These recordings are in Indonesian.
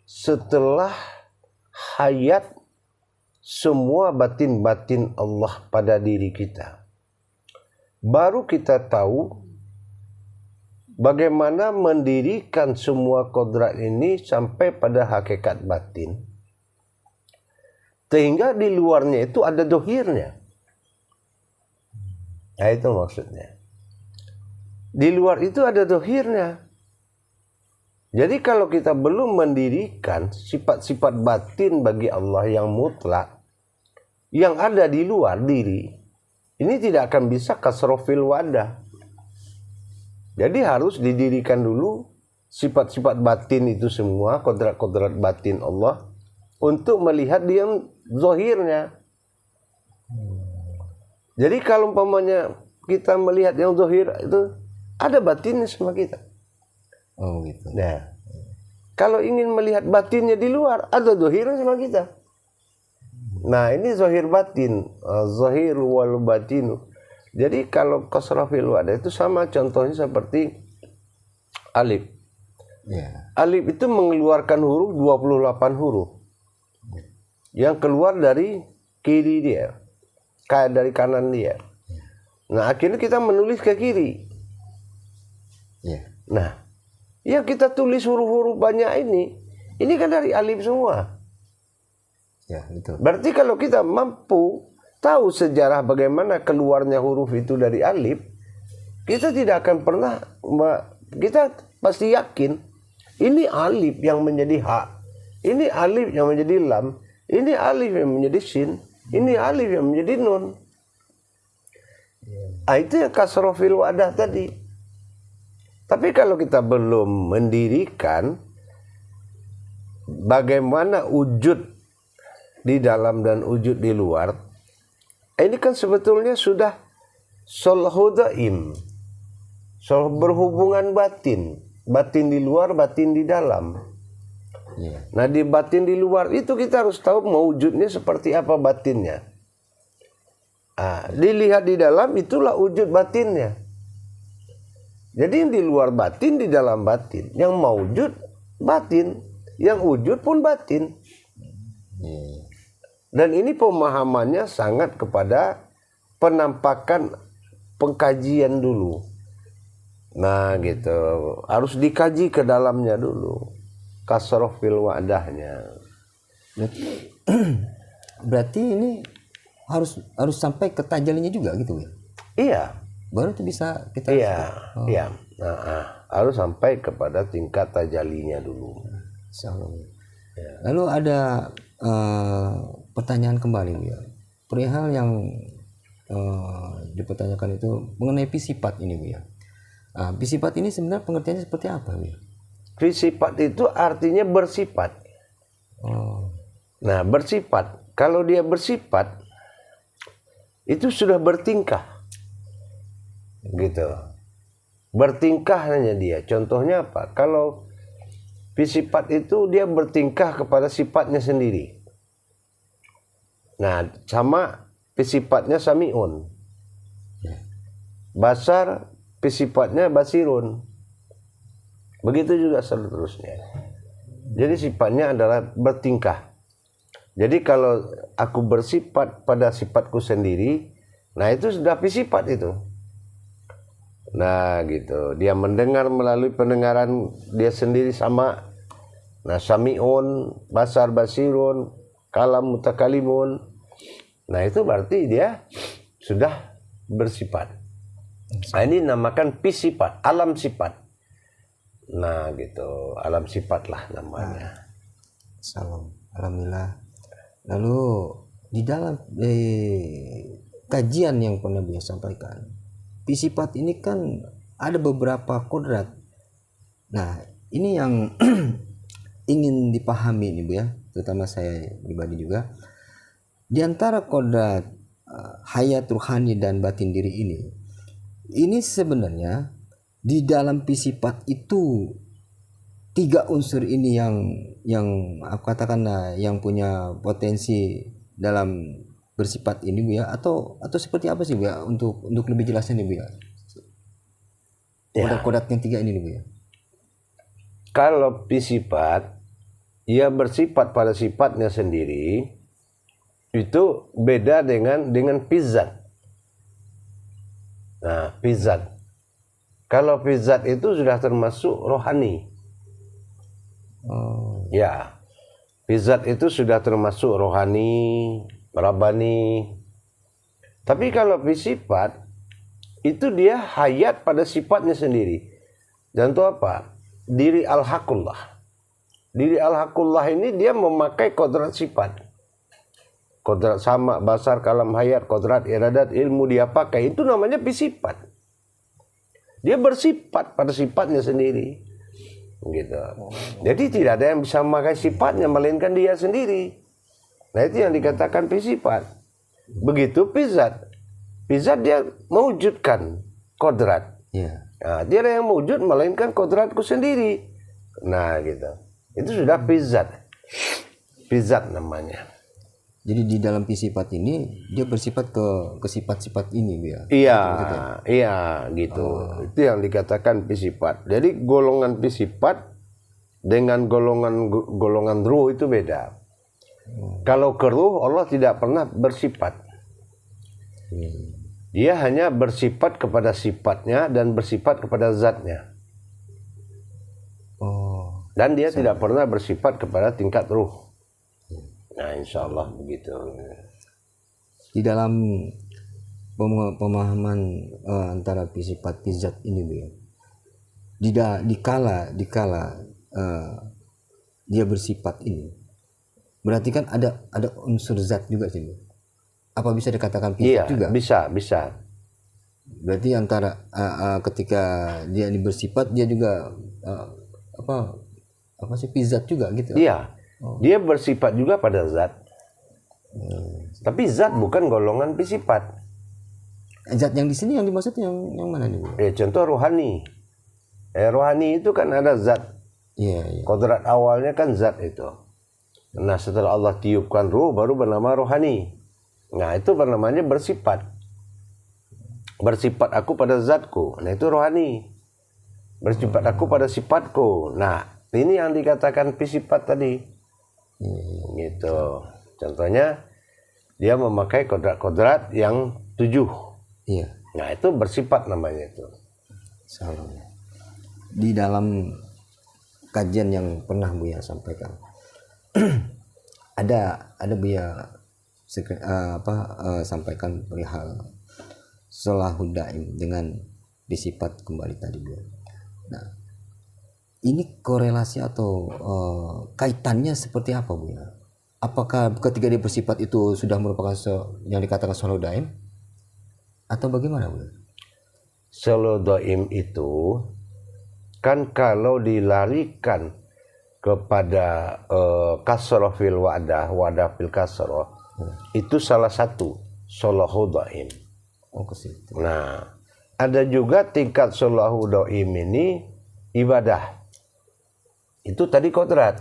setelah hayat semua batin-batin Allah pada diri kita, baru kita tahu bagaimana mendirikan semua kodrat ini sampai pada hakikat batin. Sehingga di luarnya itu ada dohirnya. Nah, itu maksudnya. Di luar itu ada dohirnya. Jadi kalau kita belum mendirikan sifat-sifat batin bagi Allah yang mutlak, yang ada di luar diri, ini tidak akan bisa kasrofil wadah. Jadi harus didirikan dulu sifat-sifat batin itu semua, kodrat-kodrat batin Allah, untuk melihat dia zahirnya. Jadi kalau umpamanya kita melihat yang zahir itu, ada batinnya sama kita. Oh gitu. Nah, kalau ingin melihat batinnya di luar, ada zahirnya sama kita. Nah, ini zahir batin, zahir wal batinu. Jadi kalau kasrafil wadah itu sama contohnya seperti alif. Yeah. Alif itu mengeluarkan huruf 28 huruf. Yang keluar dari kiri dia, kayak dari kanan dia. Nah, akhirnya kita menulis ke kiri. Yeah. Nah, yang kita tulis huruf-huruf banyak ini kan dari alif semua. Ya, betul. Berarti kalau kita mampu tahu sejarah bagaimana keluarnya huruf itu dari alif, kita tidak akan pernah, kita pasti yakin ini alif yang menjadi ha, ini alif yang menjadi lam, ini alif yang menjadi sin, ini alif yang menjadi nun. Nah, itu yang kasrofil wadah tadi. Tapi kalau kita belum mendirikan bagaimana wujud di dalam dan wujud di luar, ini kan sebetulnya sudah solhudaim, berhubungan batin, batin di luar, batin di dalam. Yeah. Nah, di batin di luar itu kita harus tahu wujudnya seperti apa batinnya. Dilihat di dalam itulah wujud batinnya. Jadi yang di luar batin, di dalam batin. Yang mawujud batin, yang wujud pun batin. Yeah. Dan ini pemahamannya sangat kepada penampakan pengkajian dulu. Nah gitu, harus dikaji ke dalamnya dulu. Kasrofil wadahnya. Berarti ini harus sampai ke tajalinya juga gitu ya? Iya. Baru tuh bisa kita. Iya, iya. Harus sampai kepada tingkat tajalinya dulu. Ya. Lalu ada pertanyaan kembali ya, perihal yang dipertanyakan itu mengenai pisifat ini Bu ya. Pisifat ini sebenarnya pengertiannya seperti apa Bu ya? Pisifat itu artinya bersifat. Oh. Nah, bersifat. Kalau dia bersifat, itu sudah bertingkah. Gitu. Bertingkah hanya dia. Contohnya apa? Kalau pisifat itu dia bertingkah kepada sifatnya sendiri. Nah, sama pisifatnya samiun. Basar pisifatnya basirun. Begitu juga seterusnya. Jadi sifatnya adalah bertingkah. Jadi kalau aku bersifat pada sifatku sendiri, nah itu sudah pisifat itu. Nah gitu, dia mendengar melalui pendengaran dia sendiri sama. Nah, samiun, basar basirun, kalam mutakalimun. Nah, itu berarti dia sudah bersifat. Nah, ini namakan pisifat, alam sifat. Nah, gitu, alam sifat lah namanya. Salam, alhamdulillah. Lalu di dalam kajian yang pernah beliau sampaikan, pisifat ini kan ada beberapa kodrat. Nah, ini yang ingin dipahami nih Bu ya, terutama saya pribadi juga. Di antara kodrat hayat ruhani dan batin diri ini sebenarnya di dalam pisifat itu tiga unsur ini yang aku katakan yang punya potensi dalam bersifat ini Bu ya, atau seperti apa sih Bu ya, untuk lebih jelasnya nih Bu ya. Kodrat-kodrat yang tiga ini nih Bu ya. Kalau pisifat ia bersifat pada sifatnya sendiri, itu beda dengan pizat. Nah, pizat. Kalau pizat itu sudah termasuk rohani. Ya, pizat itu sudah termasuk rohani, rabbani. Tapi kalau sifat, itu dia hayat pada sifatnya sendiri. Dan itu apa? Diri al-haqqullah. Diri al-haqqullah ini dia memakai kodrat sifat. Kodrat sama, basar, kalam, hayat, kodrat, iradat, ilmu dia pakai. Itu namanya sifat. Dia bersifat pada sifatnya sendiri. Gitu. Jadi tidak ada yang bisa memakai sifatnya, melainkan dia sendiri. Nah itu yang dikatakan sifat. Begitu pizat. Pizat dia mewujudkan kodrat. Nah, dia ada yang mewujud, melainkan kodratku sendiri. Nah gitu. Itu sudah pizat. Pizat namanya. Jadi di dalam sifat ini dia bersifat ke sifat-sifat ini, Bu ya. Iya, iya gitu. Itu yang dikatakan sifat. Jadi golongan sifat dengan golongan ruh itu beda. Kalau ke ruh Allah tidak pernah bersifat. Dia hanya bersifat kepada sifatnya dan bersifat kepada zatnya. Dan dia tidak pernah bersifat kepada tingkat ruh. Nah, insya Allah begitu. Di dalam pemahaman antara sifat zat ini, Bu ya, dikala dia bersifat ini, berarti kan ada unsur zat juga sih, Bu. Apa bisa dikatakan zat juga? Bisa. Berarti antara ketika dia ini bersifat, dia juga apa sih zat juga gitu? Iya. Dia bersifat juga pada zat. Tapi zat bukan golongan sifat. Zat yang di sini yang dimaksud yang mana nih, Bu? Contoh rohani. Rohani itu kan ada zat. Iya. Kodrat awalnya kan zat itu. Nah, setelah Allah tiupkan ruh baru bernama rohani. Nah, itu bernamanya bersifat. Bersifat aku pada zatku. Nah, itu rohani. Bersifat aku pada sifatku. Nah, ini yang dikatakan sifat tadi. Gitu. Contohnya dia memakai kodrat-kodrat yang 7. Iya. Nah, itu bersifat namanya itu. Salam. Di dalam kajian yang pernah Buya sampaikan ada Buya sampaikan perihal sholahud daim dengan disifat kembali tadi, Buya. Nah, ini korelasi atau kaitannya seperti apa, Bu ya? Apakah ketika dia bersifat itu sudah merupakan yang dikatakan sholahud daim atau bagaimana, Bu? Sholahud daim itu kan kalau dilarikan kepada kasroh fil wadah fil kasroh, itu salah satu sholahud daim. Oh, ke situ. Nah, ada juga tingkat sholahud daim ini ibadah. Itu tadi kodrat.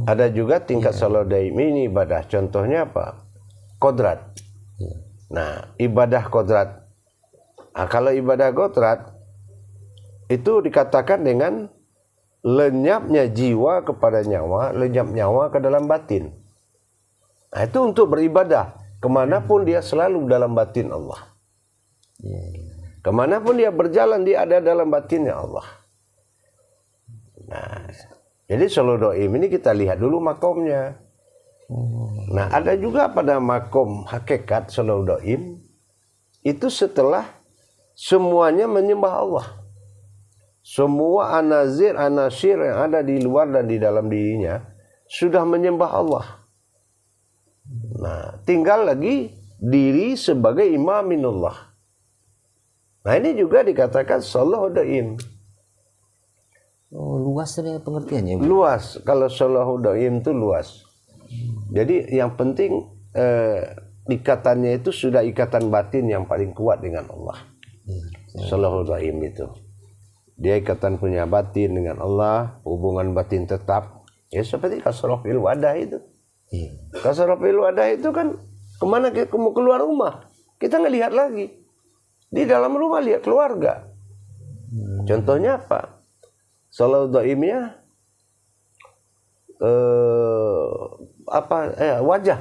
Ada juga tingkat sholahud daim ini ibadah. Contohnya apa? Kodrat. Nah, ibadah kodrat. Nah, kalau ibadah kodrat itu dikatakan dengan lenyapnya jiwa kepada nyawa, lenyap nyawa ke dalam batin. Nah, itu untuk beribadah. Kemanapun dia selalu dalam batin Allah. Kemanapun dia berjalan, dia ada dalam batinnya Allah. Nah, jadi sholahud daim ini kita lihat dulu makomnya. Nah, ada juga pada makom hakikat sholahud daim itu setelah semuanya menyembah Allah. Semua anazir, anasir yang ada di luar dan di dalam dirinya sudah menyembah Allah. Nah, tinggal lagi diri sebagai imaminullah. Nah, ini juga dikatakan sholahud daim. Oh, luas dari pengertiannya, Bu. Luas. Kalau sholahud daim itu luas. Jadi yang penting ikatannya itu sudah ikatan batin yang paling kuat dengan Allah. Sholahud daim itu. Dia ikatan punya batin dengan Allah, hubungan batin tetap. Ya seperti kasroh fil wadah itu. Kasroh fil wadah itu kan kemana kita mau keluar rumah, kita nggak lihat lagi. Di dalam rumah lihat keluarga. Contohnya apa? Sholahud daimnya wajah.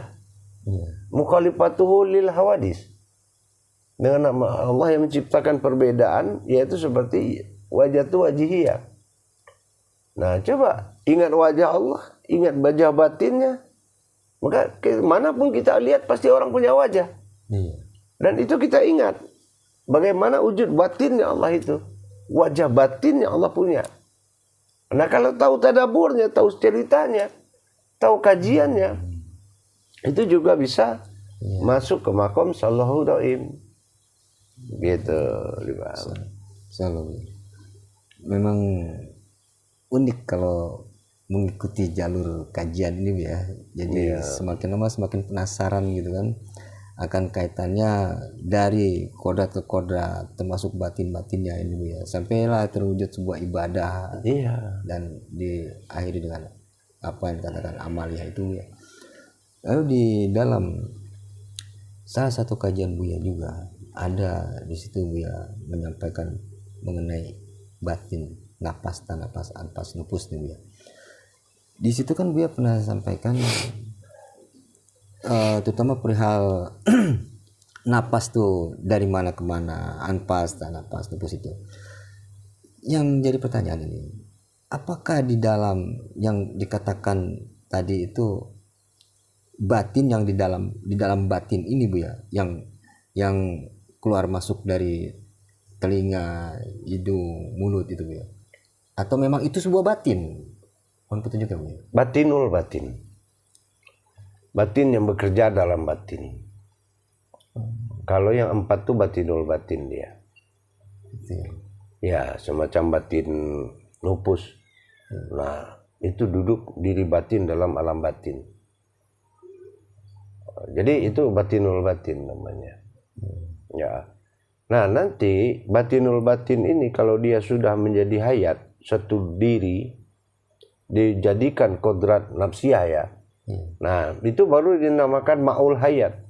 Mukhalifatuhu lil hawadis. Dengan nama Allah yang menciptakan perbedaan, yaitu seperti wajah itu wajihiyah. Nah, coba ingat wajah Allah, ingat wajah batinnya. Maka manapun kita lihat pasti orang punya wajah. Dan itu kita ingat. Bagaimana wujud batinnya Allah itu. Wajah batinnya Allah punya. Nah, kalau tahu tadaburnya, tahu ceritanya, tahu kajiannya, itu juga bisa masuk ke makom sallahu dhaim. Gitu, Selalu. Memang unik kalau mengikuti jalur kajian ini ya. Jadi semakin lama semakin penasaran gitu kan akan kaitannya dari kodrat ke kodrat, termasuk batin-batinnya ini ya. Sampailah terwujud sebuah ibadah. Dan diakhiri dengan apa yang dikatakan amaliyah itu ya. Lalu di dalam salah satu kajian Buya juga ada di situ Buya menyampaikan mengenai batin, napas, tanapas, anpas, nupus nih Buya. Di situ kan Buya pernah sampaikan terutama perihal napas tuh dari mana ke mana, anpas, tanapas, nupus itu. Yang jadi pertanyaan ini, apakah di dalam yang dikatakan tadi itu batin yang di dalam batin ini Buya, yang keluar masuk dari telinga, hidung, mulut itu Buya, atau memang itu sebuah batin? Mohon petunjuk ya Buya. Batinul batin. Batin yang bekerja dalam batin. Kalau yang 4 itu batinul batin dia. Ya, semacam batin nupus. Nah, itu duduk diri batin dalam alam batin. Jadi itu batinul batin namanya. Ya. Nah, nanti batinul batin ini kalau dia sudah menjadi hayat, satu diri, dijadikan kodrat nafsiyah ya. Nah, itu baru dinamakan ma'ul hayat.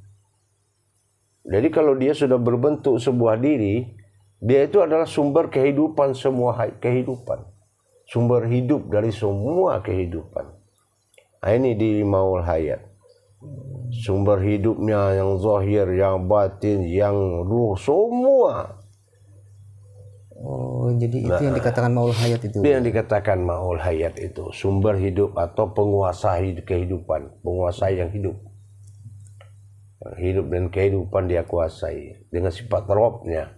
Jadi kalau dia sudah berbentuk sebuah diri, dia itu adalah sumber kehidupan semua kehidupan. Sumber hidup dari semua kehidupan. Nah, ini di ma'ul hayat. Sumber hidupnya yang zahir, yang batin, yang ruh, semua. Oh, jadi itu yang dikatakan maul hayat itu. Itu yang dikatakan maul hayat itu, sumber hidup atau penguasa kehidupan, penguasa yang hidup. Yang hidup dan kehidupan dia kuasai dengan sifat robnya.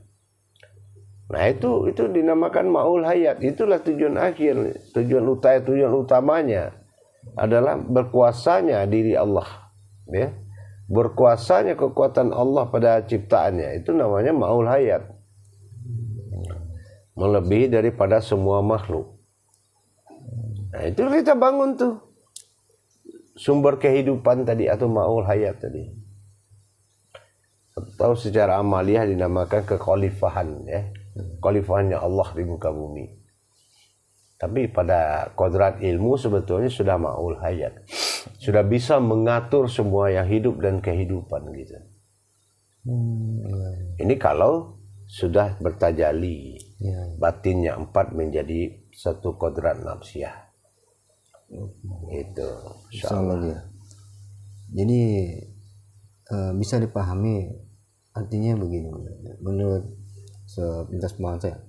Nah, itu dinamakan maul hayat. Itulah tujuan akhir, tujuan utamanya adalah berkuasanya diri Allah. Ya, berkuasanya kekuatan Allah pada ciptaannya, itu namanya maul hayat, melebihi daripada semua makhluk. Nah, itu kita bangun tuh sumber kehidupan tadi atau maul hayat tadi, atau secara amaliyah dinamakan kekhalifahan ya, khalifahannya Allah di muka bumi. Tapi pada kodrat ilmu sebetulnya sudah maul hayat, sudah bisa mengatur semua yang hidup dan kehidupan gitu. Ini kalau sudah bertajali, batinnya 4 menjadi satu kodrat nafsiyah. Itu insyaallah ya. Jadi bisa dipahami artinya begini menurut sepintas pemahaman saya.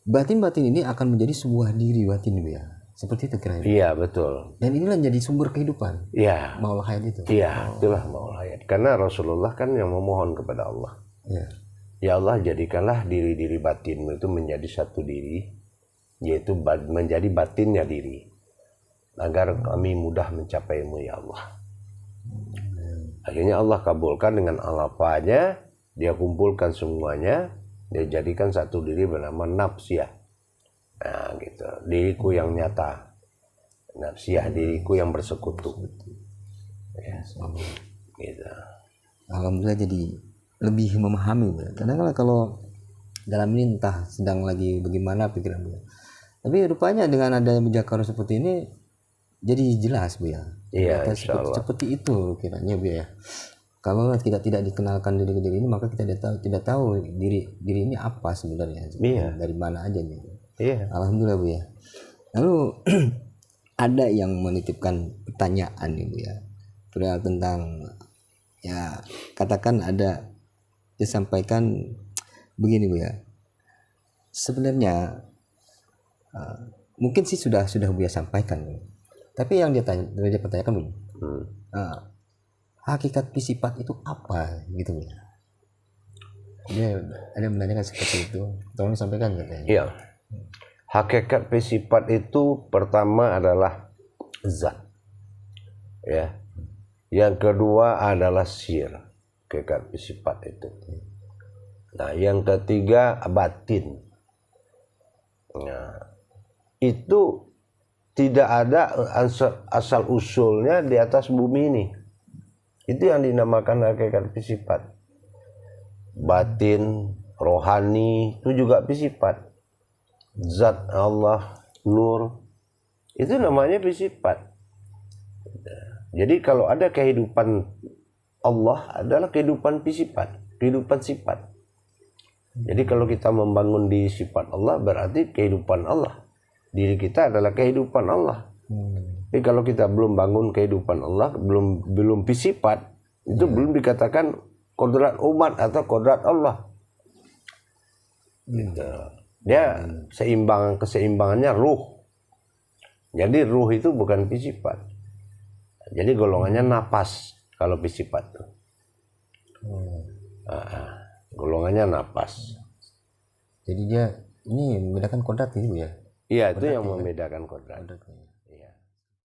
Batin-batin ini akan menjadi sebuah diri batin ya. Seperti itu kira-kira. Iya, betul. Dan inilah jadi sumber kehidupan. Iya. Maul hayat itu. Iya, itulah maul hayat. Karena Rasulullah kan yang memohon kepada Allah. Iya. Ya Allah, jadikanlah diri-diri batinmu itu menjadi satu diri, yaitu menjadi batinnya diri, agar kami mudah mencapaimu ya Allah. Akhirnya Allah kabulkan dengan alafanya, dia kumpulkan semuanya, dia jadikan satu diri bernama nafsiyah. Nah gitu, diriku yang nyata, nafsiyah, diriku yang bersekutu. Ya, gitu. Alhamdulillah jadi lebih memahami. Kadang-kadang kalau dalam ini entah sedang lagi bagaimana pikiran Bu. Tapi rupanya dengan adanya mujakarah seperti ini jadi jelas Bu ya. Iya, seperti itu kiranya Bu ya. Kalau kita tidak dikenalkan diri ini, maka kita tidak tahu diri ini apa sebenarnya. Iya. Dari mana aja nih. Iya. Alhamdulillah Bu ya. Lalu ada yang menitipkan pertanyaan Ibu ya. Perihal tentang ya katakan ada disampaikan begini Bu ya. Sebenarnya mungkin sih sudah Buya sampaikan. Tapi yang dia pertanyakan begini. Hakikat sifat itu apa gitu ya. Dia ada menanyakan seperti itu. Tolong sampaikan katanya. Iya. Hakikat sifat itu pertama adalah zat. Ya. Yang kedua adalah sir. Hakikat sifat itu. Nah, yang ketiga batin. Nah, itu tidak ada asal usulnya di atas bumi ini. Itu yang dinamakan hakikat sifat. Batin, rohani itu juga sifat. Zat Allah, nur, itu namanya sifat. Jadi kalau ada kehidupan Allah adalah kehidupan sifat, kehidupan sifat. Jadi kalau kita membangun di sifat Allah berarti kehidupan Allah. Diri kita adalah kehidupan Allah. Tapi kalau kita belum bangun kehidupan Allah, belum sifat, itu belum dikatakan kodrat umat atau kodrat Allah. Gitu. Dia keseimbangannya ruh. Jadi ruh itu bukan sifat. Jadi golongannya napas kalau sifat tuh. Golongannya napas. Jadi dia ini membedakan kodrat itu ya. Iya, itu yang membedakan kodrat.